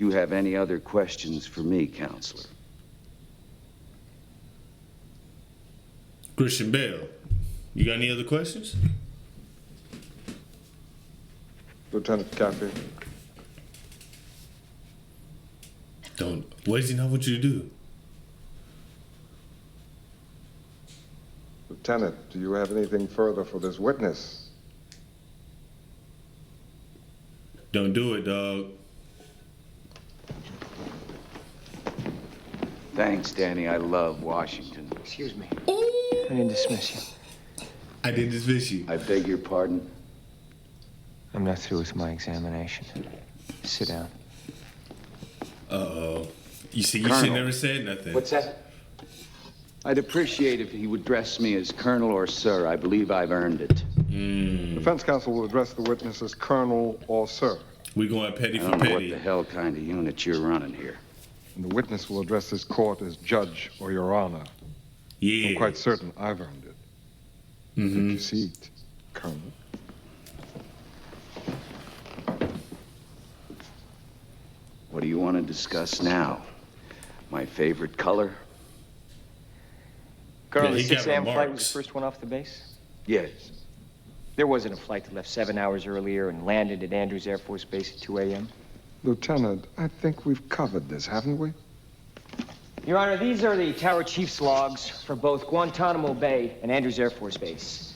You have any other questions for me, Counselor? Christian Bale, you got any other questions? Lieutenant Caffey. Don't. What does he not want you to do? Lieutenant, do you have anything further for this witness? Don't do it, dog. Thanks, Danny. I love Washington. Excuse me. I didn't dismiss you. I didn't dismiss you. I beg your pardon? I'm not through with my examination. Sit down. Uh-oh. You see, you Colonel. should never said nothing. What's that? I'd appreciate if he would address me as Colonel or Sir. I believe I've earned it. Defense counsel will address the witness as Colonel or Sir. We going petty I for don't know what petty. the hell kind of unit you're running here. And the witness will address this court as Judge or Your Honor. Yeah. I'm quite certain I've earned it. Take your seat, Colonel. What do you want to discuss now? My favorite color? Colonel, Yeah, the he 6 got a.m. flight was remarks. the first one off the base? Yes. There wasn't a flight that left 7 hours earlier and landed at Andrews Air Force Base at 2 a.m.? Lieutenant, I think we've covered this, haven't we? Your Honor, these are the Tower Chief's logs for both Guantanamo Bay and Andrews Air Force Base.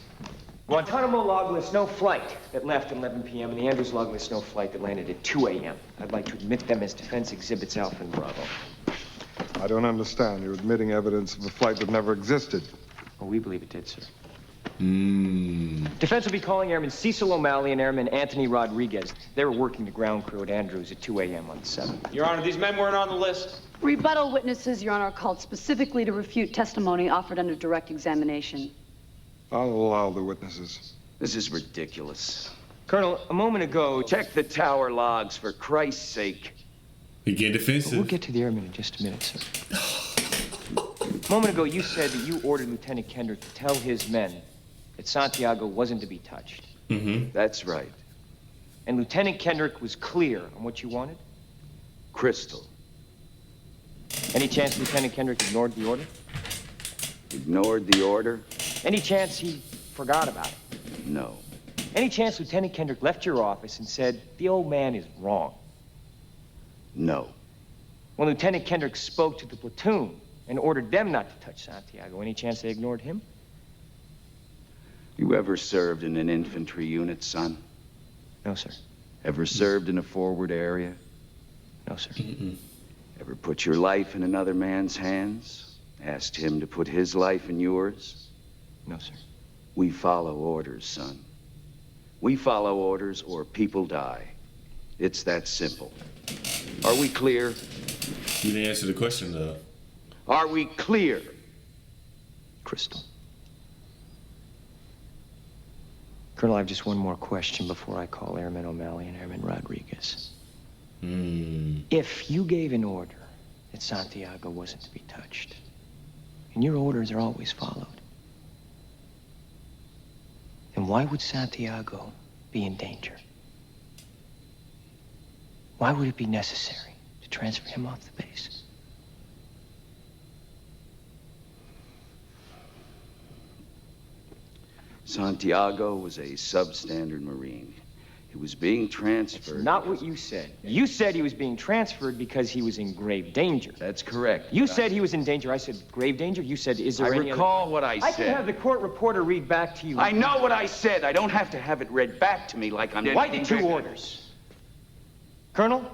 Guantanamo log lists no flight that left at 11 p.m., and the Andrews log lists no flight that landed at 2 a.m. I'd like to admit them as defense exhibits Alpha and Bravo. I don't understand. You're admitting evidence of a flight that never existed. Well, we believe it did, sir. Defense will be calling Airman Cecil O'Malley and Airman Anthony Rodriguez. They were working the ground crew at Andrews at 2 a.m. on the 7th. Your Honor, these men weren't on the list. Rebuttal witnesses, Your Honor, are called specifically to refute testimony offered under direct examination. I'll allow the witnesses. This is ridiculous. Colonel, a moment ago... Check the tower logs, for Christ's sake. He get defensive. We'll get to the airmen in just a minute, sir. A moment ago, you said that you ordered Lieutenant Kendrick to tell his men that Santiago wasn't to be touched. That's right. And Lieutenant Kendrick was clear on what you wanted? Crystal. Any chance Lieutenant Kendrick ignored the order? Ignored the order? Any chance he forgot about it? No. Any chance Lieutenant Kendrick left your office and said, the old man is wrong? No. When Lieutenant Kendrick spoke to the platoon and ordered them not to touch Santiago, any chance they ignored him? You ever served in an infantry unit, son? No, sir. Ever served in a forward area? No, sir. Ever put your life in another man's hands? Asked him to put his life in yours? No, sir. We follow orders, son. We follow orders or people die. It's that simple. Are we clear? You didn't answer the question, though. Are we clear? Crystal. Colonel, I have just one more question before I call Airman O'Malley and Airman Rodriguez. If you gave an order that Santiago wasn't to be touched, and your orders are always followed, then why would Santiago be in danger? Why would it be necessary to transfer him off the base? Santiago was a substandard Marine. He was being transferred. That's not what you said. You said he was being transferred because he was in grave danger. That's correct. You said he was in danger. I said grave danger. You said, is there I any recall what I I can said. have the court reporter read back to you. I know what I said. I don't have to have it read back to me like I'm... Why did two orders? Colonel?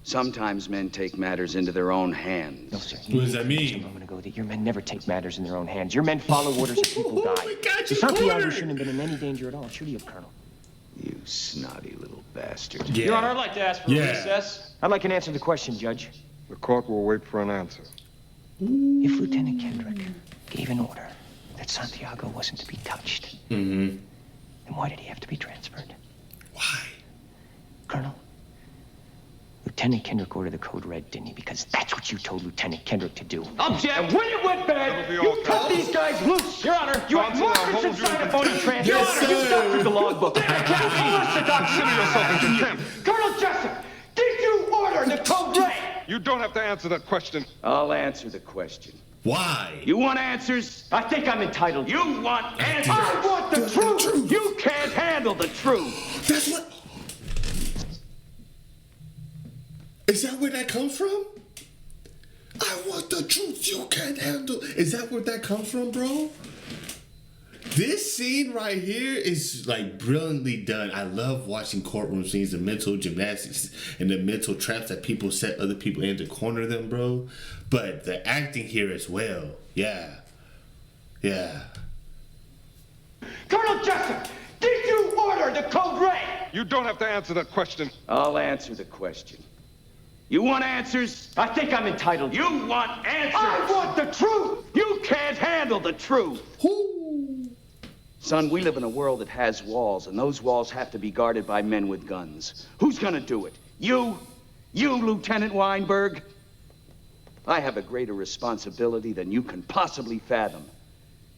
Sometimes men take matters into their own hands. No, sir. What does that A mean? moment ago that your men never take matters in their own hands. Your men follow orders or people die. We got So you Santiago ordered. shouldn't have been in any danger at all, should he have, Colonel? You snotty little bastard. Yeah. Your Honor, I'd like to ask for Yeah. a recess. I'd like an answer to the question, Judge. The court will wait for an answer. If Lieutenant Kendrick gave an order that Santiago wasn't to be touched, then why did he have to be transferred? Why? Colonel, Lieutenant Kendrick ordered the code red, didn't he? Because that's what you told Lieutenant Kendrick to do. Object! And when it went bad, That'll be all, you cut Colonel. these guys loose. Your Honor, you had Johnson, more I'll hold than you sign in a phony contempt. transfer. Yes, Your Honor, you sir. doctored the logbook. Consider yourself in contempt. Colonel Jessup, did you order the code red? You don't have to answer that question. I'll answer the question. Why? You want answers? I think I'm entitled. You want answers? I want the truth. You can't handle the truth. That's what. Is that where that comes from? I want the truth you can't handle. Is that where that comes from, bro? This scene right here is like brilliantly done. I love watching courtroom scenes, the mental gymnastics and the mental traps that people set other people in to corner them, bro. But the acting here as well. Yeah. Yeah. Colonel Jessup, did you order the code red? You don't have to answer that question. I'll answer the question. You want answers? I think I'm entitled. You want answers? I want the truth. You can't handle the truth. Whoo. Son, we live in a world that has walls, and those walls have to be guarded by men with guns. Who's gonna do it? You? You, Lieutenant Weinberg? I have a greater responsibility than you can possibly fathom.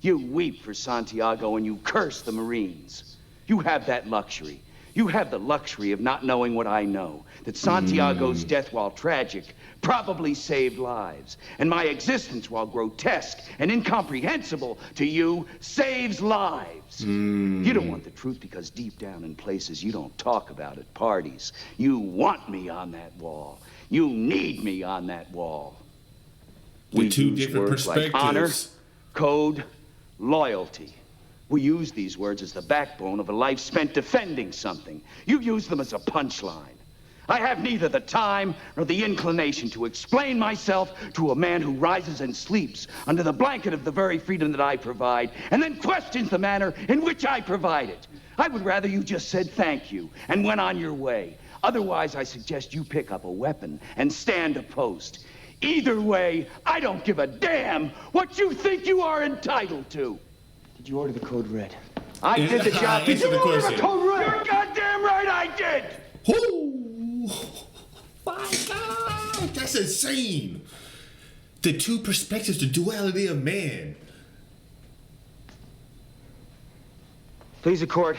You weep for Santiago and you curse the Marines. You have that luxury. You have the luxury of not knowing what I know. That Santiago's death, while tragic, probably saved lives. And my existence, while grotesque and incomprehensible to you, saves lives. You don't want the truth because deep down in places you don't talk about at parties, you want me on that wall. You need me on that wall. The two use different words like honor, perspectives. code, loyalty. We use these words as the backbone of a life spent defending something. You use them as a punchline. I have neither the time nor the inclination to explain myself to a man who rises and sleeps under the blanket of the very freedom that I provide, and then questions the manner in which I provide it. I would rather you just said thank you and went on your way. Otherwise, I suggest you pick up a weapon and stand a post. Either way, I don't give a damn what you think you are entitled to. Did you order the code red? I did the job. Did Answer you the order question. the code red? You're goddamn right I did. Whoo! My God, that's insane. The two perspectives, the duality of man. Please, the court.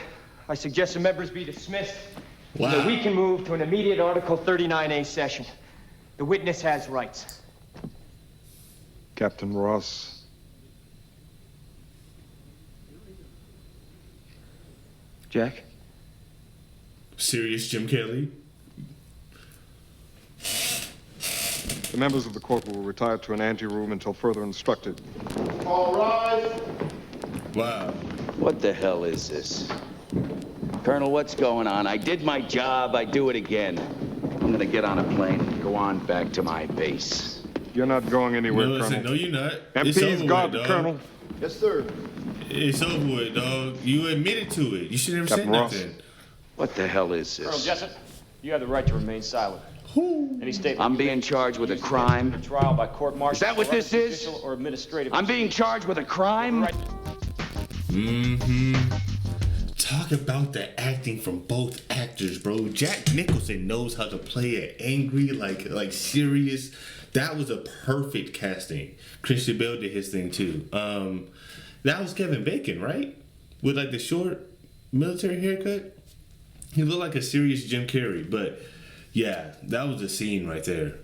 I suggest the members be dismissed. Wow. So that we can move to an immediate Article 39A session. The witness has rights. Captain Ross. Jack? Serious Jim Kelly. The members of the court will retire to an anteroom until further instructed. Wow. What the hell is this? Colonel, what's going on? I did my job. I do it again. I'm gonna get on a plane and go on back to my base. You're not going anywhere, No, listen, Colonel. no, you're not. It's MP's over guard, with, dog. Colonel. Yes, sir. It's over with, dog. You admitted to it. You should never say Captain Ross. nothing. What the hell is Colonel this? Jessup, you have the right to remain silent. Any statement I'm you being make charged with a used crime. in trial by court martial. Is that what this is? Official or administrative. I'm being charged with a crime? Right. Talk about the acting from both actors, bro. Jack Nicholson knows how to play it angry, like serious. That was a perfect casting. Christian Bale did his thing too. That was Kevin Bacon, right? With like the short military haircut. He looked like a serious Jim Carrey, but yeah, that was a scene right there.